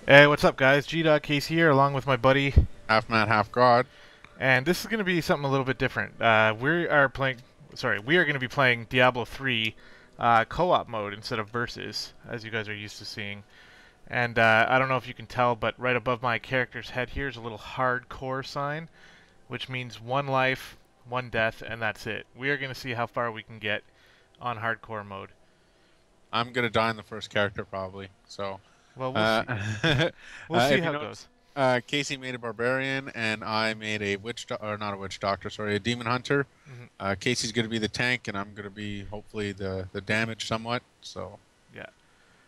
Hey, what's up, guys? G-Dog Case here, along with my buddy, Half man, half god. and this is going to be something a little bit different. We are going to be playing Diablo 3 co-op mode instead of versus, as you guys are used to seeing. And I don't know if you can tell, but right above my character's head here is a little hardcore sign, which means one life, one death, and that's it. We are going to see how far we can get on hardcore mode. I'm gonna die in the first character probably. So, Well, we'll uh, see. We'll see if you how it notice, goes. Casey made a barbarian and I made a or not a witch doctor, sorry, a demon hunter. Hmm. Casey's gonna be the tank, and I'm gonna be hopefully the damage somewhat. So, Yeah.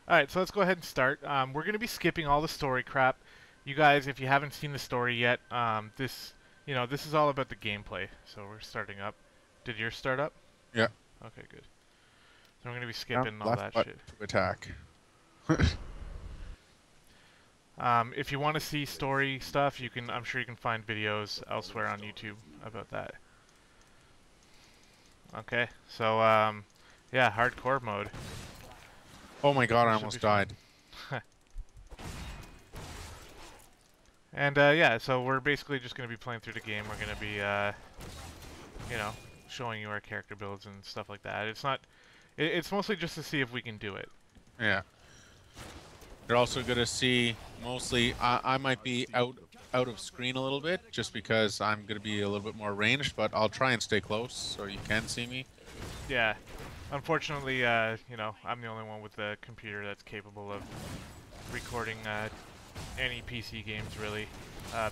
Alright, so let's go ahead and start. We're going to be skipping all the story crap. You guys, if you haven't seen the story yet, this is all about the gameplay. So we're starting up. Did yours start up? yeah, Okay, good. So we're going to be down skipping all left that button shit. to attack. If you want to see story stuff, I'm sure you can find videos elsewhere on YouTube about that. Okay, so, yeah, hardcore mode. Oh my god, I Should be almost fun. died. And, yeah, so we're basically just going to be playing through the game. We're going to be, you know, showing you our character builds and stuff like that. It's mostly just to see if we can do it. Yeah. You're also gonna see mostly. I might be out of screen a little bit just because I'm gonna be a little bit more ranged, but I'll try and stay close so you can see me. Yeah. Unfortunately, I'm the only one with the computer that's capable of recording any PC games really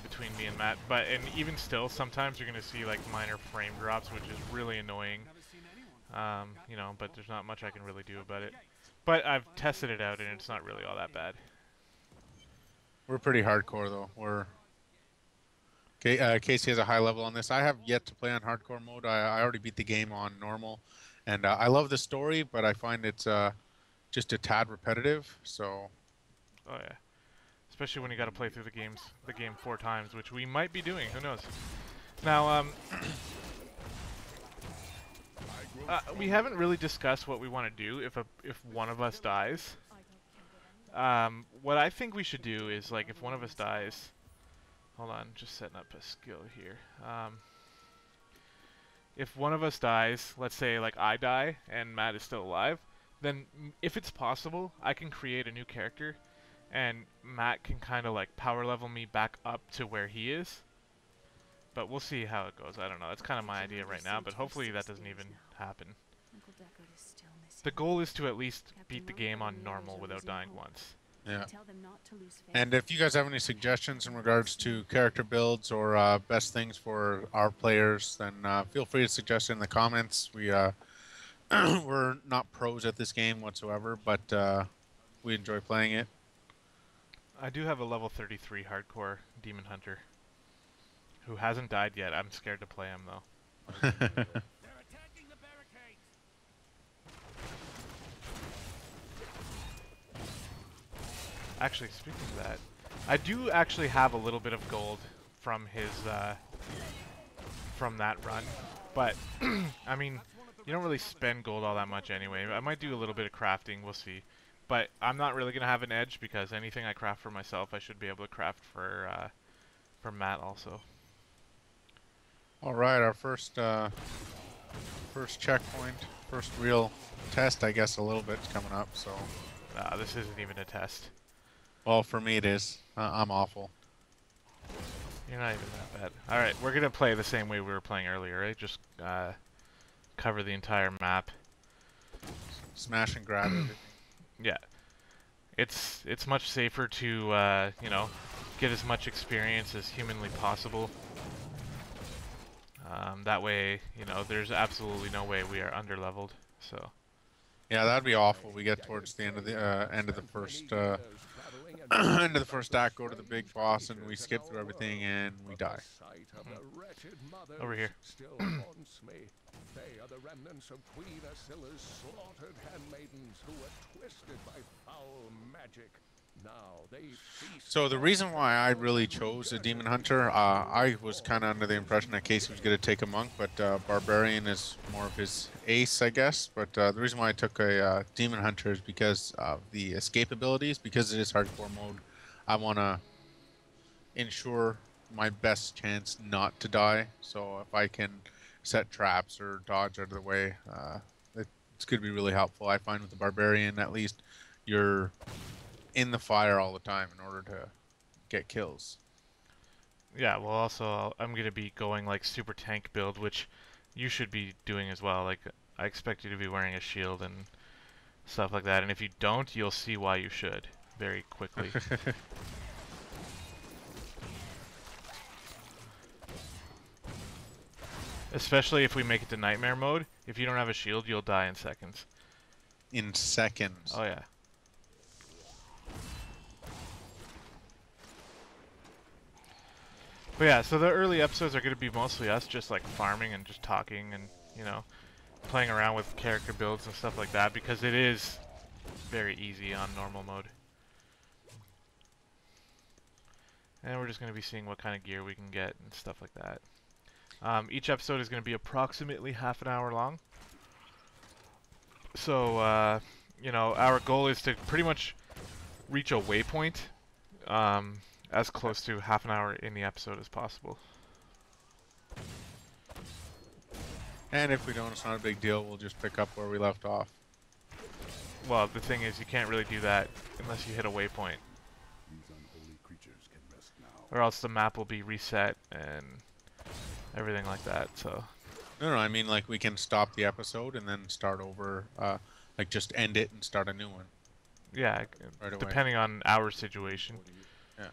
between me and Matt. And even still, sometimes you're gonna see like minor frame drops, which is really annoying. But there's not much I can really do about it. But I've tested it out, and it's not really all that bad. We're pretty hardcore though. Casey has a high level on this. I have yet to play on hardcore mode. I already beat the game on normal, and I love the story, but I find it's just a tad repetitive. So Oh yeah. Especially when you got to play through the game 4 times, which we might be doing. Who knows? Now, we haven't really discussed what we want to do if one of us dies. What I think we should do is like if one of us dies. Hold on, just setting up a skill here. If one of us dies, let's say like I die and Matt is still alive, then if it's possible, I can create a new character and Matt can kind of like power level me back up to where he is. But we'll see how it goes. I don't know. That's kind of my idea right now, but hopefully that doesn't even happen. The goal is to at least beat the game on normal without dying once. yeah. And if you guys have any suggestions in regards to character builds or best things for our players, then feel free to suggest it in the comments. We're not pros at this game whatsoever, but we enjoy playing it. I do have a level 33 hardcore demon hunter who hasn't died yet. I'm scared to play him though. Actually, speaking of that, I do actually have a little bit of gold from his from that run, but I mean, you don't really spend gold all that much anyway. I might do a little bit of crafting, we'll see. But I'm not really gonna have an edge because anything I craft for myself, I should be able to craft for Matt also. All right, our first checkpoint, first real test, I guess, a little bit coming up. So, This isn't even a test. well, for me it is. I'm awful. You're not even that bad. All right, we're gonna play the same way we were playing earlier, right? Just cover the entire map. Smash and grab everything. Yeah, it's much safer to get as much experience as humanly possible. That way, there's absolutely no way we are underleveled. So. Yeah, that'd be awful. We get towards the end of the first end of the first act, go to the big boss, and we skip through everything and we die. Over here. They are the remnants of Queen Asilla's slaughtered handmaidens who were twisted by foul magic. Now they feast. So the reason why I really chose a demon hunter, I was kind of under the impression that Casey was going to take a monk, but barbarian is more of his ace, I guess. But the reason why I took a demon hunter is because of the escape abilities, because it is hardcore mode. I want to ensure my best chance not to die. So if I can set traps or dodge out of the way, it's going to be really helpful. I find with the barbarian, at least, you're in the fire all the time in order to get kills. Yeah, well, also I'm gonna be going like super tank build, which you should be doing as well. Like I expect you to be wearing a shield and stuff like that, and if you don't, you'll see why you should very quickly. Especially if we make it to nightmare mode. If you don't have a shield, you'll die in seconds. In seconds. Oh yeah. But yeah, so the early episodes are going to be mostly us just like farming and just talking and, you know, playing around with character builds and stuff like that because it is very easy on normal mode. And we're just going to be seeing what kind of gear we can get and stuff like that. Each episode is going to be approximately half an hour long. So, you know, our goal is to pretty much reach a waypoint as close to half an hour in the episode as possible. And if we don't, it's not a big deal. We'll just pick up where we left off. Well, the thing is, you can't really do that unless you hit a waypoint. These unholy creatures can rest now. Or else the map will be reset and everything like that, so... No, I mean like we can stop the episode and then start over, like just end it and start a new one. Yeah, right depending on our situation. Yeah.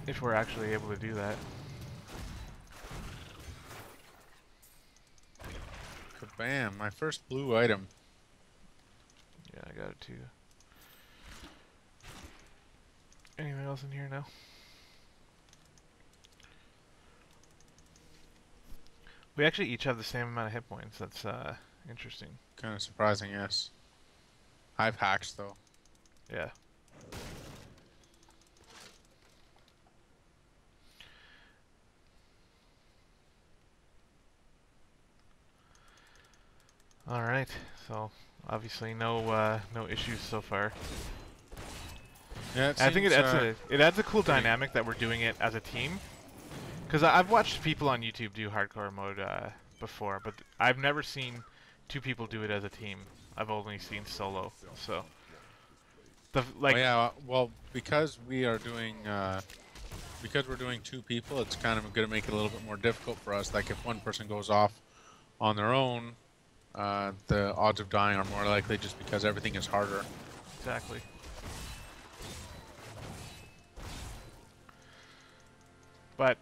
If we're actually able to do that. Bam, my first blue item. Yeah, I got it too. Anything else in here now? We actually each have the same amount of hit points. That's interesting. Kind of surprising, yes. I have hacks though. Yeah. All right. So obviously no issues so far. Yeah, I think it adds a cool dynamic that we're doing it as a team. Because I've watched people on YouTube do hardcore mode before, but I've never seen two people do it as a team. I've only seen solo. So, well, because we are doing, because we're doing two people, it's kind of going to make it a little bit more difficult for us. Like if one person goes off on their own, the odds of dying are more likely just because everything is harder. Exactly. But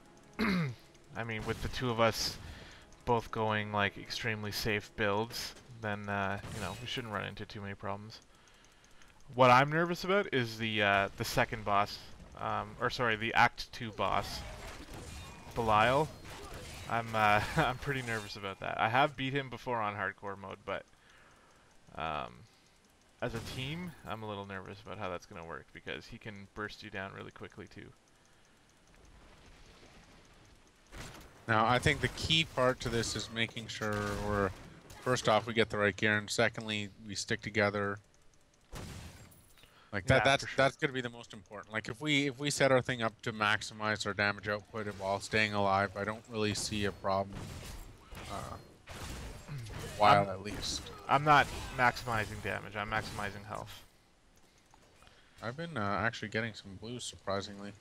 I mean, with the two of us both going like extremely safe builds, then you know, we shouldn't run into too many problems. What I'm nervous about is the second boss, or sorry, the Act 2 boss, Belial. I'm pretty nervous about that. I have beat him before on hardcore mode, but as a team, I'm a little nervous about how that's gonna work because he can burst you down really quickly too. Now, I think the key part to this is making sure first off, we get the right gear, and secondly, we stick together. Like that, Yeah, that's going to be the most important. Like if we set our thing up to maximize our damage output while staying alive, I don't really see a problem. While at least. I'm not maximizing damage. I'm maximizing health. I've been actually getting some blues surprisingly.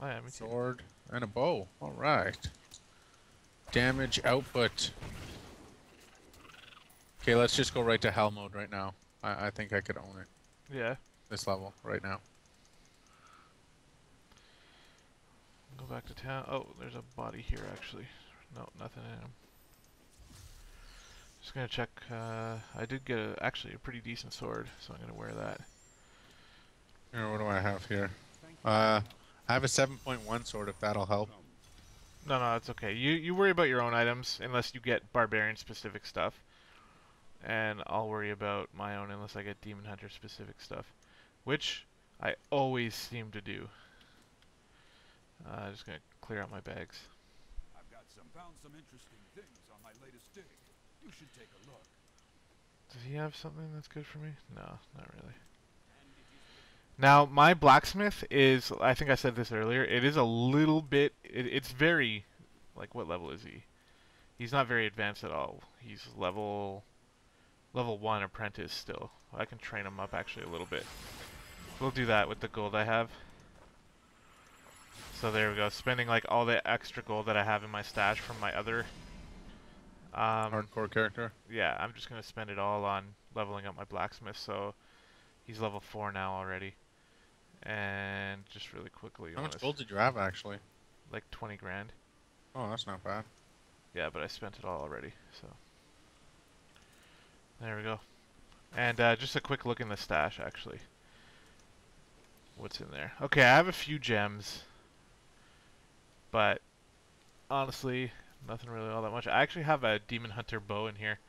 Oh yeah, me too. Sword and a bow. All right. Damage output. Okay, let's just go right to hell mode right now. I think I could own it. Yeah. This level right now. Go back to town. Oh, there's a body here actually. No, nothing in him. Just gonna check. I did get actually a pretty decent sword, so I'm gonna wear that. Here, what do I have here? I have a 7.1 sword if that'll help. No, that's okay. You worry about your own items unless you get barbarian specific stuff, and I'll worry about my own unless I get demon hunter specific stuff, which I always seem to do. Just gonna clear out my bags. I've got found some interesting things on my latest dig. You should take a look. Does he have something that's good for me? No, not really. Now, my blacksmith is, I think I said this earlier, it is a little bit, it's very, like, what level is he? He's not very advanced at all. He's level 1 apprentice still. I can train him up actually a little bit. We'll do that with the gold I have. So there we go, spending like all the extra gold that I have in my stash from my other hardcore character. Yeah, I'm just gonna spend it all on leveling up my blacksmith, so he's level 4 now already. And just really quickly, how much gold did you have actually? Like 20 grand. Oh, that's not bad. Yeah, but I spent it all already, so there we go. And just a quick look in the stash actually. What's in there? Okay, I have a few gems, but honestly, nothing really all that much. I actually have a demon hunter bow in here.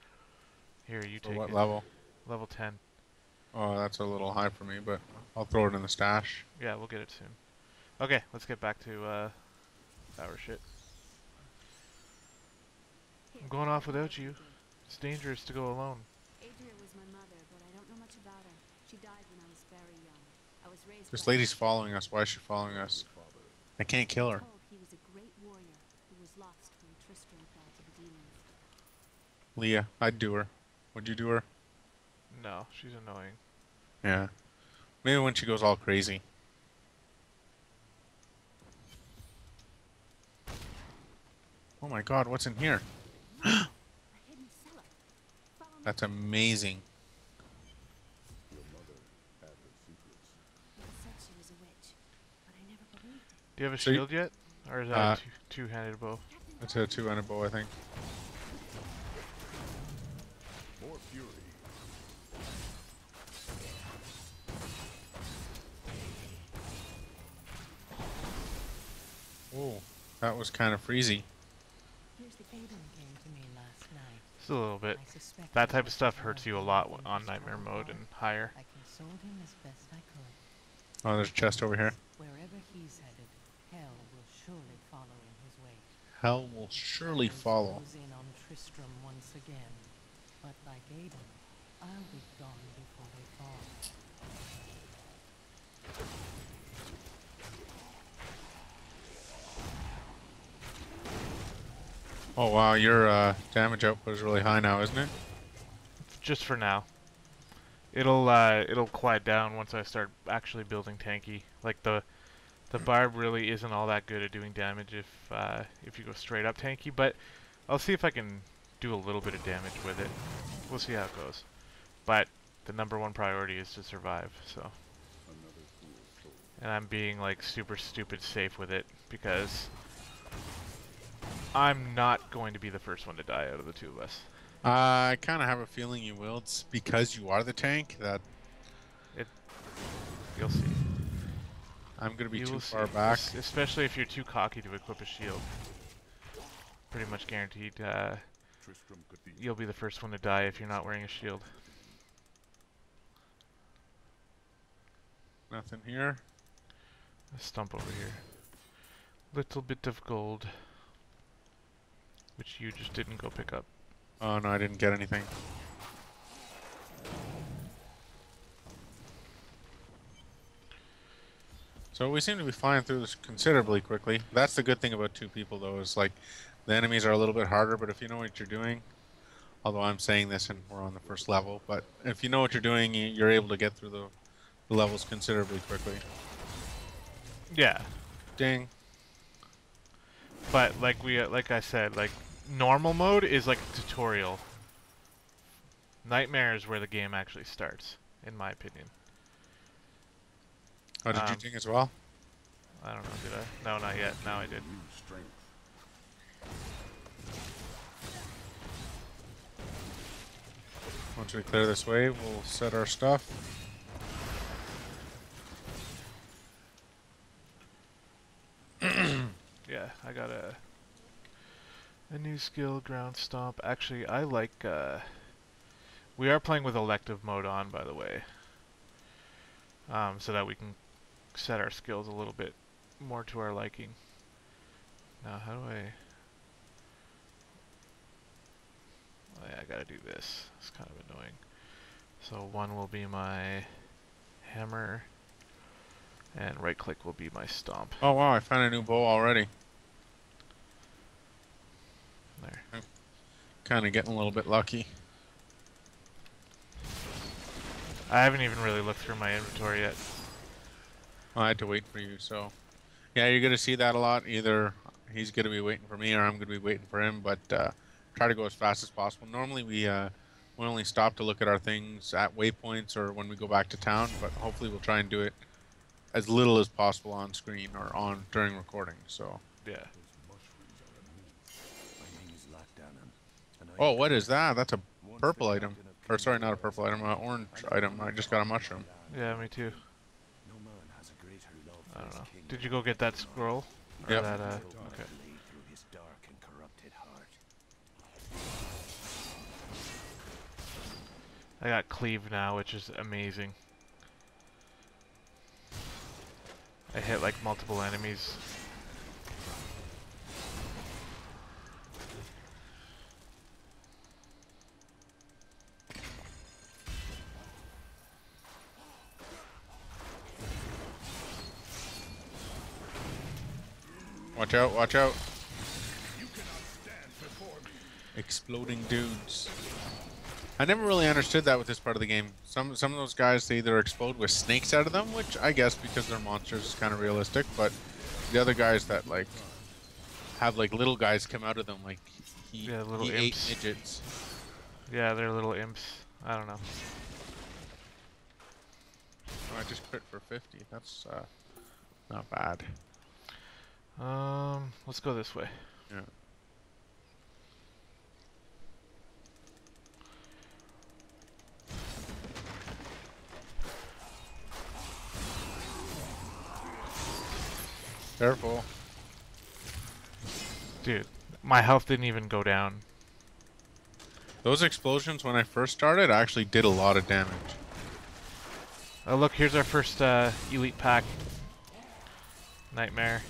Here, you take it. What level? Level 10. Oh, that's a little high for me, but I'll throw it in the stash. Yeah, we'll get it soon. Okay, let's get back to our shit. I'm going off without you. It's dangerous to go alone. Adria was my mother, but I don't know much about her. She died when I was very young. I was raised This by lady's following us. Why is she following us? I can't kill her. told he was a great warrior who was lost when Tristram fell to the demons. Leah, I'd do her. Would you do her? No, she's annoying. Yeah. Maybe when she goes all crazy. Oh my god, what's in here? A hidden cellar. Follow me. That's amazing. Your mother had her secrets. He said she was a witch, but I never believed it. Do you have a So you- shield yet? Or is that a two-handed bow? That's a two-handed bow, I think. More fury. Oh, that was kind of freezy. Here's the Aiden came to me last night. Just a little bit. I suspect That he type of was stuff one hurts of you a the lot demons on nightmare from mode above. and higher. I consoled him as best I could. Oh, there's a chest over here. Wherever he's headed, hell will surely follow in his wake. Hell will surely Those follow. close in on Tristram once again. But like Aiden, I'll be gone before they fall. Oh wow, your damage output is really high now, isn't it? Just for now. It'll quiet down once I start actually building tanky. Like the barb really isn't all that good at doing damage if you go straight up tanky, but I'll see if I can do a little bit of damage with it. We'll see how it goes. But the #1 priority is to survive, so. Another fool's soul. And I'm being like super stupid safe with it because I'm not going to be the first one to die out of the two of us. I kind of have a feeling you will. It's because you are the tank that You'll see. I'm going to be You too will far see. back. Especially if you're too cocky to equip a shield. Pretty much guaranteed Tristram could be you'll be the first one to die if you're not wearing a shield. Nothing here. A stump over here. Little bit of gold. Which you just didn't go pick up. Oh no, I didn't get anything. So we seem to be flying through this considerably quickly. That's the good thing about two people though, is like the enemies are a little bit harder, but if you know what you're doing, although I'm saying this and we're on the first level, but if you know what you're doing, you're able to get through the levels considerably quickly. Yeah. Ding. But like I said, like normal mode is like a tutorial. Nightmare is where the game actually starts, in my opinion. Oh, did you ding as well? I don't know, did I? No, not yet. Now I did. new strength. Once we clear this way, we'll set our stuff. Yeah, I got a new skill, ground stomp. Actually, I like we are playing with elective mode on, by the way. So that we can set our skills a little bit more to our liking. Now, how do I... Oh yeah, I gotta do this. It's kind of annoying. So one will be my hammer. And right click will be my stomp. Oh wow, I found a new bow already. There. I'm kind of getting a little bit lucky. I haven't even really looked through my inventory yet. I had to wait for you, so yeah, you're gonna see that a lot. Either he's gonna be waiting for me, or I'm gonna be waiting for him. But try to go as fast as possible. Normally we only stop to look at our things at waypoints or when we go back to town. But hopefully we'll try and do it as little as possible on screen or on during recording. So Yeah. oh, what is that? That's a purple item. Or sorry, not a purple item, an orange item. I just got a mushroom. Yeah, me too. I don't know. Did you go get that scroll? Or Yep. that, okay. I got cleave now, which is amazing. I hit like multiple enemies. Watch out, watch out. Exploding dudes. I never really understood that with this part of the game. Some of those guys, they either explode with snakes out of them, which I guess because they're monsters is kind of realistic, but the other guys that like have like little guys come out of them, like he ate midgets. Yeah, they're little imps. I don't know. Oh, I just crit for 50. That's not bad. Let's go this way. Yeah. Careful. Dude, my health didn't even go down. Those explosions when I first started actually did a lot of damage. Oh look, here's our first elite pack. Nightmare.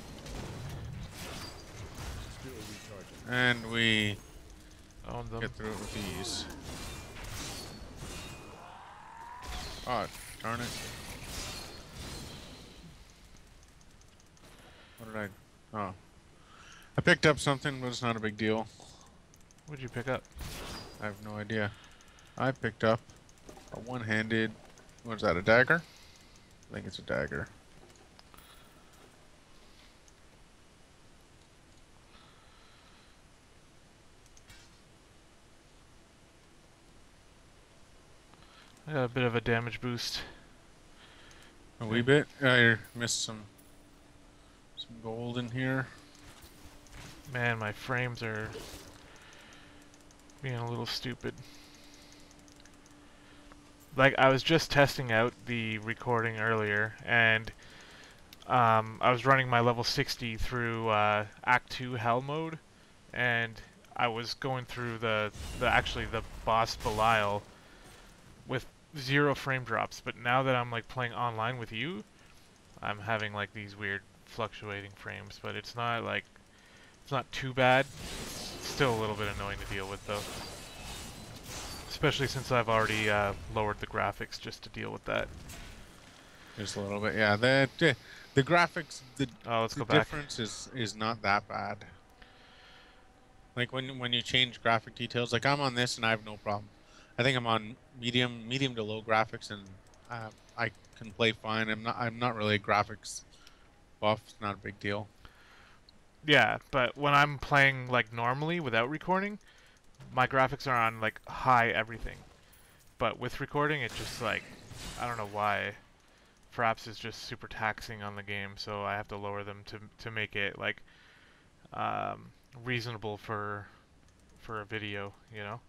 And we Own them. get through it with ease. Oh, darn it. What did I... Oh. I picked up something, but it's not a big deal. What'd you pick up? I have no idea. I picked up a one-handed... What is that, a dagger? I think it's a dagger. I got a bit of a damage boost. A wee bit? I missed some gold in here. Man, my frames are being a little stupid. Like, I was just testing out the recording earlier, and I was running my level 60 through Act 2 Hell mode, and I was going through the boss Belial with 0 frame drops, but now that I'm like playing online with you, I'm having like these weird fluctuating frames, but it's not too bad. It's still a little bit annoying to deal with though. Especially since I've already lowered the graphics just to deal with that. Just a little bit, yeah. The graphics, the Let's go back. difference is not that bad. Like when you change graphic details, like I'm on this and I have no problem. I think I'm on medium to low graphics, and I can play fine. I'm not really a graphics buff. It's not a big deal. Yeah, but when I'm playing like normally without recording, my graphics are on like high everything. But with recording, it just like, I don't know why. Perhaps it's just super taxing on the game, so I have to lower them to make it like reasonable for a video, you know?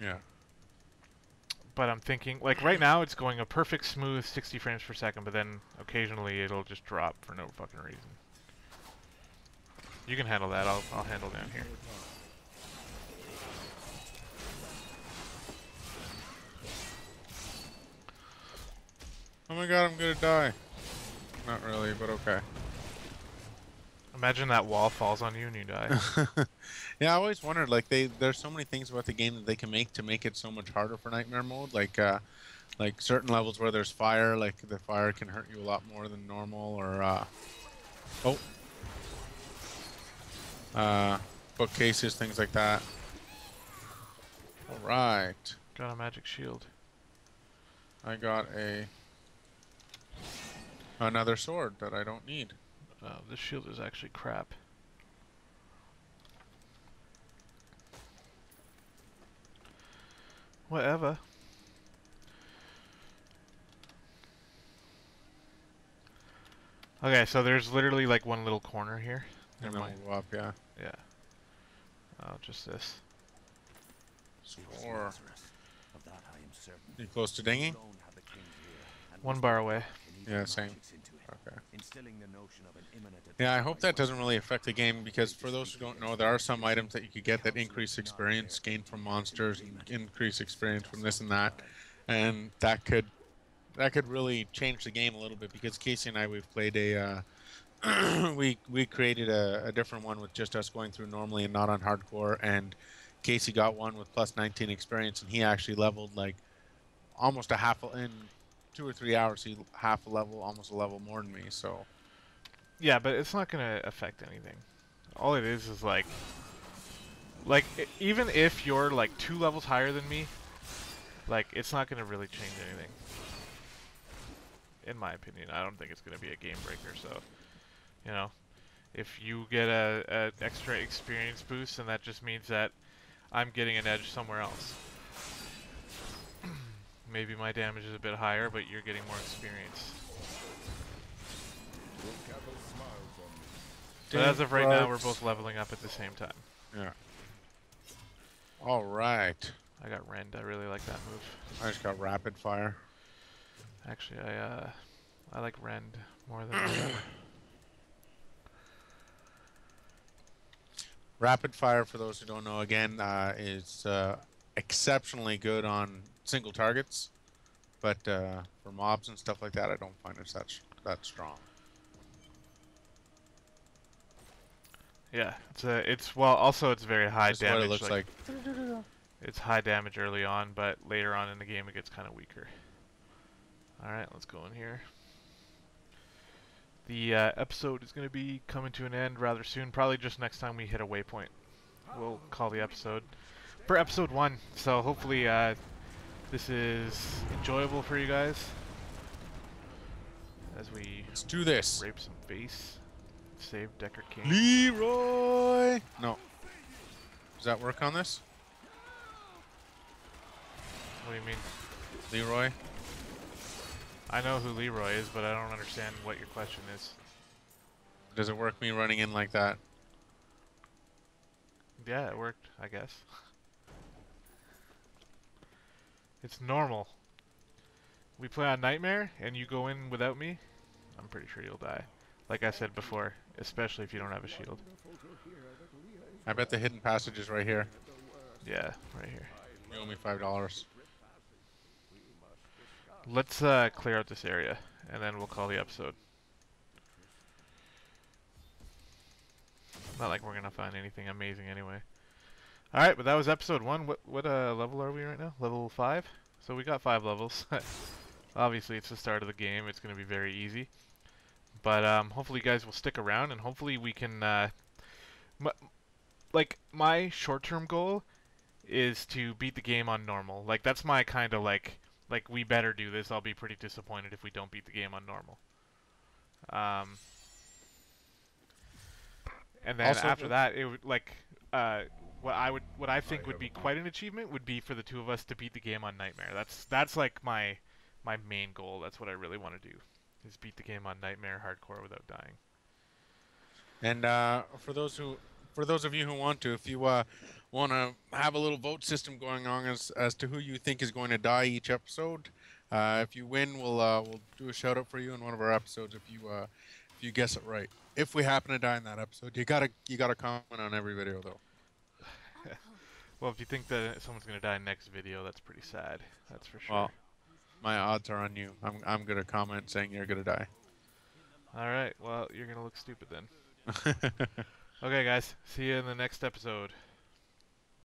Yeah. But I'm thinking, like right now it's going a perfect smooth 60 frames per second, but then occasionally it'll just drop for no fucking reason. You can handle that, I'll handle down here. Oh my god, I'm gonna die. Not really, but okay. Imagine that wall falls on you and you die. Yeah, I always wondered, like there's so many things about the game that they can make to make it so much harder for nightmare mode. Like like certain levels where there's fire, like the fire can hurt you a lot more than normal, or bookcases, things like that. All right. Got a magic shield. I got another sword that I don't need. Oh, this shield is actually crap. Whatever. Okay, so there's literally like one little corner here. And then we'll go up, yeah. Yeah. Oh, just this. Or you close to dinging? 1 bar away. Yeah, same. Okay. Yeah, I hope that doesn't really affect the game, because for those who don't know, there are some items that you could get that increase experience gained from monsters, and increase experience from this and that, and that could really change the game a little bit, because Casey and I, we've played a we created a different one with just us going through normally and not on hardcore, and Casey got one with plus 19 experience, and he actually leveled like almost a half in 2 or 3 hours. He half a level, almost a level more than me. So yeah, but it's not gonna affect anything. All it is like even if you're like 2 levels higher than me, like it's not gonna really change anything. In my opinion, I don't think it's gonna be a game breaker. So, you know, if you get a extra experience boost, then that just means that I'm getting an edge somewhere else. Maybe my damage is a bit higher, but you're getting more experience. But as of right now, we're both leveling up at the same time. yeah. All right. I got Rend. I really like that move. I just got rapid fire. Actually, I like Rend more than the Rapid fire, for those who don't know, again, is exceptionally good on single targets, but for mobs and stuff like that, I don't find it that strong. Yeah, also it's very high Just damage. what it looks like. It's high damage early on, but later on in the game it gets kind of weaker. All right, let's go in here. The episode is going to be coming to an end rather soon. Probably just next time we hit a waypoint, we'll call the episode for episode 1. So hopefully this is enjoyable for you guys as we Let's do this. rape some base, save Decker King. Leroy. No. Does that work on this? What do you mean? Leroy. I know who Leroy is, but I don't understand what your question is. Does it work me running in like that? Yeah, it worked, I guess. It's normal. We play on Nightmare, and you go in without me, I'm pretty sure you'll die. Like I said before, especially if you don't have a shield. I bet the hidden passage is right here. Yeah, right here. You owe me $5. Let's clear out this area, and then we'll call the episode. Not like we're gonna find anything amazing anyway. Alright, but that was episode 1. What level are we right now? Level 5? So we got 5 levels. Obviously it's the start of the game, it's gonna be very easy. But hopefully you guys will stick around, and hopefully we can like my short-term goal is to beat the game on normal. Like that's my kind of like we better do this. I'll be pretty disappointed if we don't beat the game on normal. And then Also, after that, it would like what I think would be quite an achievement would be for the two of us to beat the game on Nightmare. That's like my main goal. That's what I really want to do, is beat the game on Nightmare hardcore without dying. And for those of you who want to, if you want to have a little vote system going on as to who you think is going to die each episode, if you win, we'll do a shout out for you in one of our episodes if you guess it right. If we happen to die in that episode, you gotta comment on every video though. Well, if you think that someone's gonna die next video, that's pretty sad. That's for sure. Well, my odds are on you. I'm gonna comment saying you're gonna die. All right. Well, you're gonna look stupid then. Okay, guys. See you in the next episode.